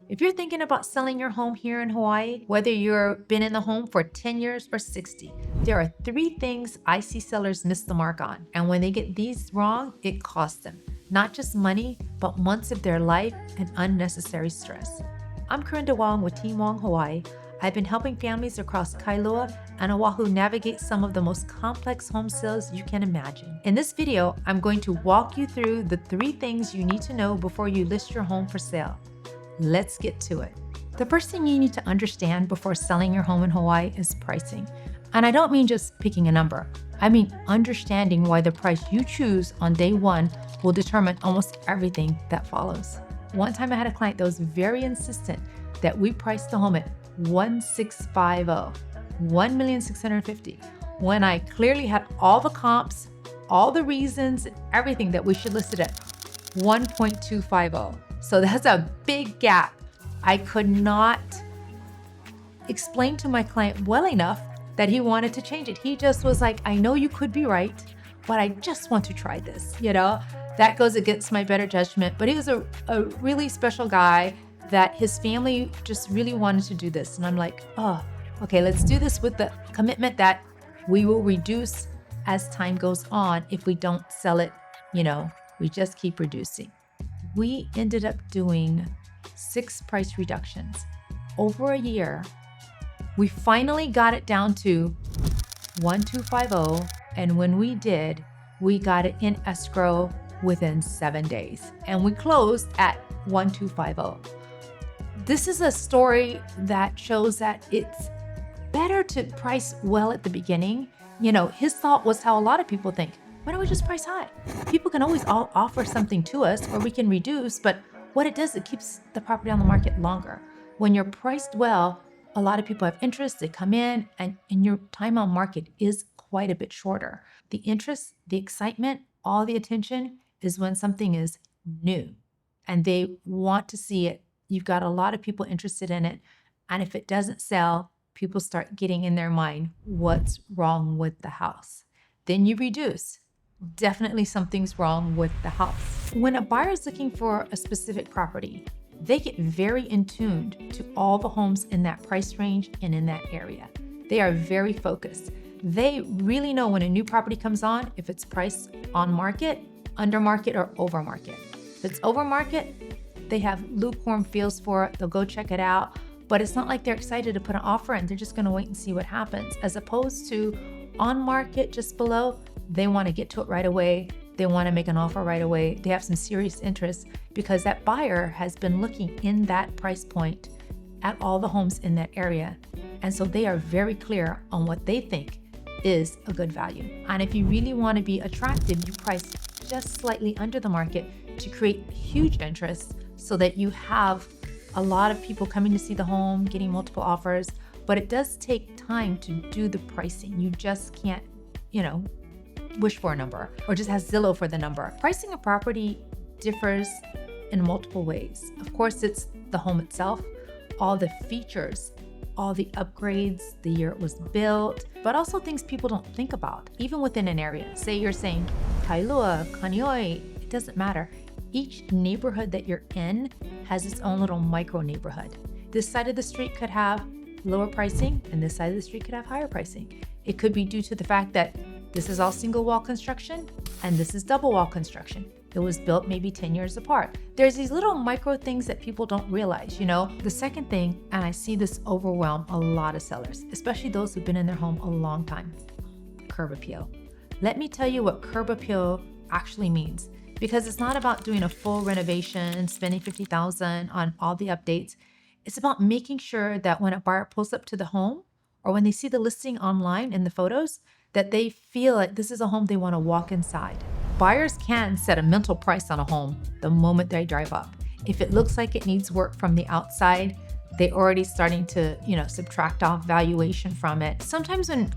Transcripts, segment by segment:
If you're thinking about selling your home here in Hawaii, whether you've been in the home for 10 years or 60, there are 3 things I see sellers miss the mark on. And when they get these wrong, it costs them not just money, but months of their life and unnecessary stress. I'm Corinda Wong with Team Wong Hawaii. I've been helping families across Kailua and Oahu navigate some of the most complex home sales you can imagine. In this video, I'm going to walk you through the 3 things you need to know before you list your home for sale. Let's get to it. The first thing you need to understand before selling your home in Hawaii is pricing. And I don't mean just picking a number. I mean understanding why the price you choose on day one will determine almost everything that follows. One time I had a client that was very insistent that we priced the home at $1,650, $1,650,000, when I clearly had all the comps, all the reasons, everything that we should list it at $1.250. So that's a big gap. I could not explain to my client well enough that he wanted to change it. He just was like, I know you could be right, but I just want to try this, That goes against my better judgment. But he was a really special guy that his family just really wanted to do this. And I'm like, oh, okay, let's do this with the commitment that we will reduce as time goes on. If we don't sell it, we just keep reducing. We ended up doing 6 price reductions over a year. We finally got it down to $1,250. And when we did, we got it in escrow within 7 days. And we closed at $1,250. This is a story that shows that it's better to price well at the beginning. His thought was how a lot of people think. Why don't we just price high? People can always offer something to us or we can reduce, but what it does, it keeps the property on the market longer. When you're priced well, a lot of people have interest, they come in, and your time on market is quite a bit shorter. The interest, the excitement, all the attention is when something is new and they want to see it. You've got a lot of people interested in it. And if it doesn't sell, people start getting in their mind, what's wrong with the house? Then you reduce. Definitely something's wrong with the house. When a buyer is looking for a specific property, they get very in tuned to all the homes in that price range and in that area. They are very focused. They really know when a new property comes on, if it's priced on market, under market, or over market. If it's over market, they have lukewarm feels for it. They'll go check it out, but it's not like they're excited to put an offer in. They're just gonna wait and see what happens. As opposed to on market, just below, they wanna get to it right away. They wanna make an offer right away. They have some serious interest because that buyer has been looking in that price point at all the homes in that area. And so they are very clear on what they think is a good value. And if you really wanna be attractive, you price just slightly under the market to create huge interest so that you have a lot of people coming to see the home, getting multiple offers. But it does take time to do the pricing. You just can't, wish for a number or just have Zillow for the number. Pricing a property differs in multiple ways. Of course, it's the home itself, all the features, all the upgrades, the year it was built, but also things people don't think about, even within an area. Say you're saying Kailua, Kanioi, it doesn't matter. Each neighborhood that you're in has its own little micro neighborhood. This side of the street could have lower pricing and this side of the street could have higher pricing. It could be due to the fact that this is all single wall construction and this is double wall construction. It was built maybe 10 years apart. There's these little micro things that people don't realize, The second thing, and I see this overwhelm a lot of sellers, especially those who've been in their home a long time, curb appeal. Let me tell you what curb appeal actually means, because it's not about doing a full renovation, spending $50,000 on all the updates. It's about making sure that when a buyer pulls up to the home or when they see the listing online in the photos, that they feel like this is a home they want to walk inside. Buyers can set a mental price on a home the moment they drive up. If it looks like it needs work from the outside, they're already starting to, subtract off valuation from it. Sometimes when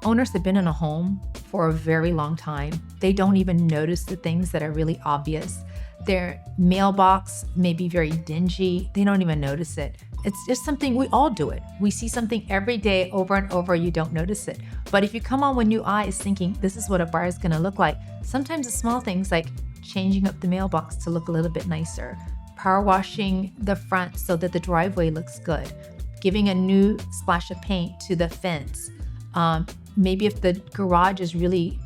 owners have been in a home for a very long time, they don't even notice the things that are really obvious. Their mailbox may be very dingy. They don't even notice it. It's just something, we all do it. We see something every day over and over, you don't notice it. But if you come on with new eyes thinking this is what a buyer is gonna look like, sometimes the small things like changing up the mailbox to look a little bit nicer, power washing the front so that the driveway looks good, giving a new splash of paint to the fence. Maybe if the garage is really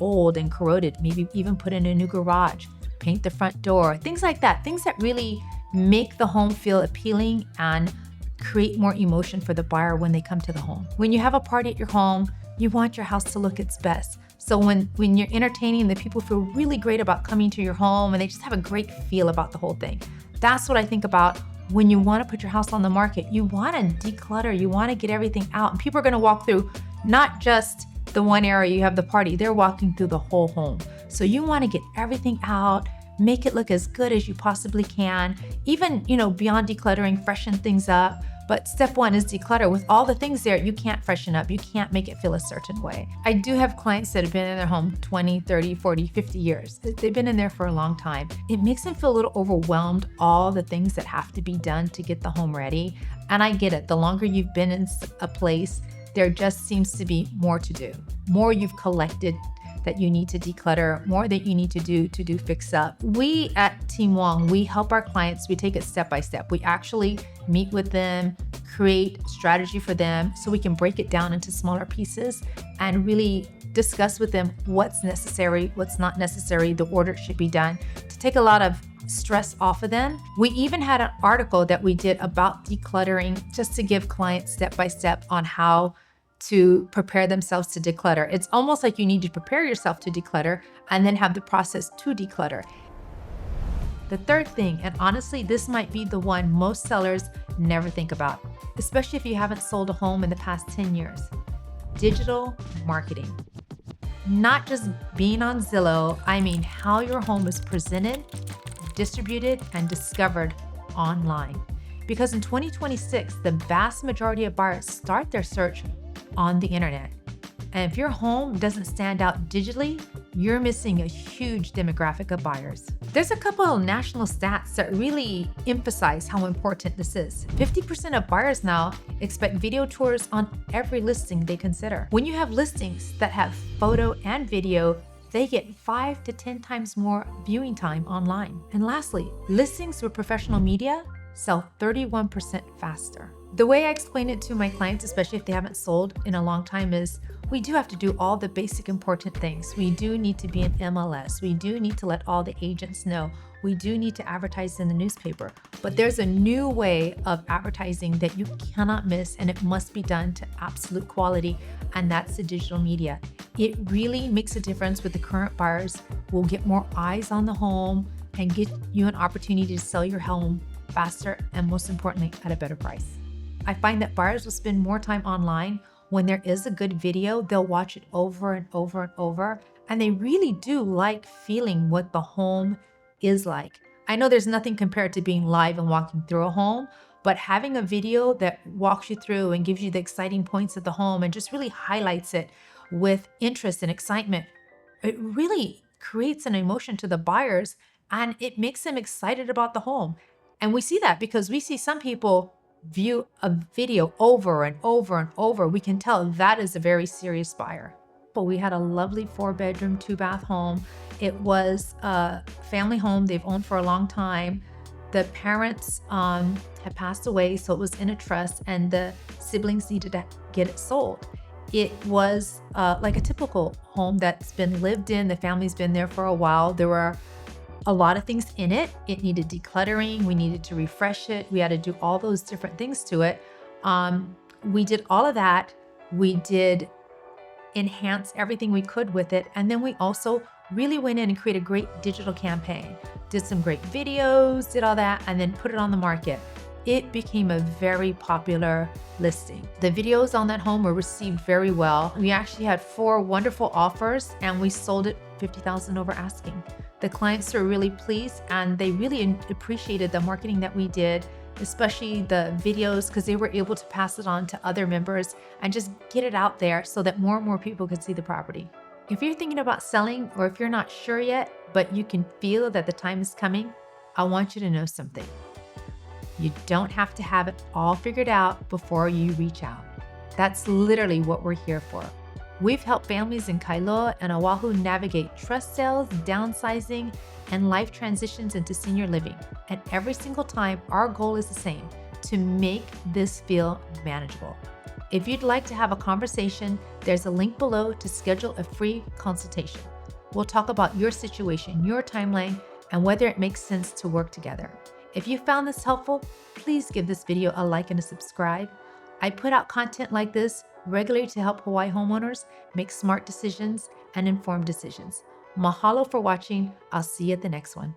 old and corroded, maybe even put in a new garage, paint the front door, things like that. Things that really make the home feel appealing and create more emotion for the buyer when they come to the home. When you have a party at your home, you want your house to look its best. So when you're entertaining, the people feel really great about coming to your home and they just have a great feel about the whole thing. That's what I think about when you want to put your house on the market. You want to declutter, you want to get everything out. And people are going to walk through not just the one area you have the party, they're walking through the whole home. So you want to get everything out, make it look as good as you possibly can. Even, beyond decluttering, freshen things up. But step one is declutter. With all the things there, you can't freshen up. You can't make it feel a certain way. I do have clients that have been in their home 20, 30, 40, 50 years. They've been in there for a long time. It makes them feel a little overwhelmed, all the things that have to be done to get the home ready. And I get it. The longer you've been in a place, there just seems to be more to do. More you've collected that you need to declutter, more that you need to do fix up. We at Team Wong, we help our clients, we take it step by step. We actually meet with them, create strategy for them so we can break it down into smaller pieces and really discuss with them what's necessary, what's not necessary, the order it should be done, to take a lot of stress off of them. We even had an article that we did about decluttering just to give clients step by step on how to prepare themselves to declutter. It's almost like you need to prepare yourself to declutter and then have the process to declutter. The third thing, and honestly, this might be the one most sellers never think about, especially if you haven't sold a home in the past 10 years, digital marketing. Not just being on Zillow, I mean how your home is presented, distributed, and discovered online. Because in 2026, the vast majority of buyers start their search on the internet. And if your home doesn't stand out digitally, you're missing a huge demographic of buyers. There's a couple of national stats that really emphasize how important this is. 50% of buyers now expect video tours on every listing they consider. When you have listings that have photo and video, they get 5 to 10 times more viewing time online. And lastly, listings with professional media sell 31% faster. The way I explain it to my clients, especially if they haven't sold in a long time, is we do have to do all the basic important things. We do need to be in MLS. We do need to let all the agents know. We do need to advertise in the newspaper. But there's a new way of advertising that you cannot miss, and it must be done to absolute quality, and that's the digital media. It really makes a difference with the current buyers. We'll get more eyes on the home and get you an opportunity to sell your home faster and, most importantly, at a better price. I find that buyers will spend more time online. When there is a good video, they'll watch it over and over and over, and they really do like feeling what the home is like. I know there's nothing compared to being live and walking through a home, but having a video that walks you through and gives you the exciting points of the home and just really highlights it with interest and excitement, it really creates an emotion to the buyers and it makes them excited about the home. And we see that because we see some people view a video over and over and over. We can tell that is a very serious buyer. But we had a lovely 4-bedroom, 2-bath home. It was a family home they've owned for a long time. The parents had passed away, so it was in a trust, and the siblings needed to get it sold. It was like a typical home that's been lived in. The family's been there for a while. There were a lot of things in it. It needed decluttering. We needed to refresh it. We had to do all those different things to it. We did all of that. We did enhance everything we could with it. And then we also really went in and created a great digital campaign, did some great videos, did all that, and then put it on the market. It became a very popular listing. The videos on that home were received very well. We actually had 4 wonderful offers and we sold it $50,000 over asking. The clients were really pleased and they really appreciated the marketing that we did, especially the videos, because they were able to pass it on to other members and just get it out there so that more and more people could see the property. If you're thinking about selling, or if you're not sure yet, but you can feel that the time is coming, I want you to know something. You don't have to have it all figured out before you reach out. That's literally what we're here for. We've helped families in Kailua and Oahu navigate trust sales, downsizing, and life transitions into senior living. And every single time, our goal is the same: to make this feel manageable. If you'd like to have a conversation, there's a link below to schedule a free consultation. We'll talk about your situation, your timeline, and whether it makes sense to work together. If you found this helpful, please give this video a like and a subscribe. I put out content like this regularly to help Hawaii homeowners make smart decisions and informed decisions. Mahalo for watching. I'll see you at the next one.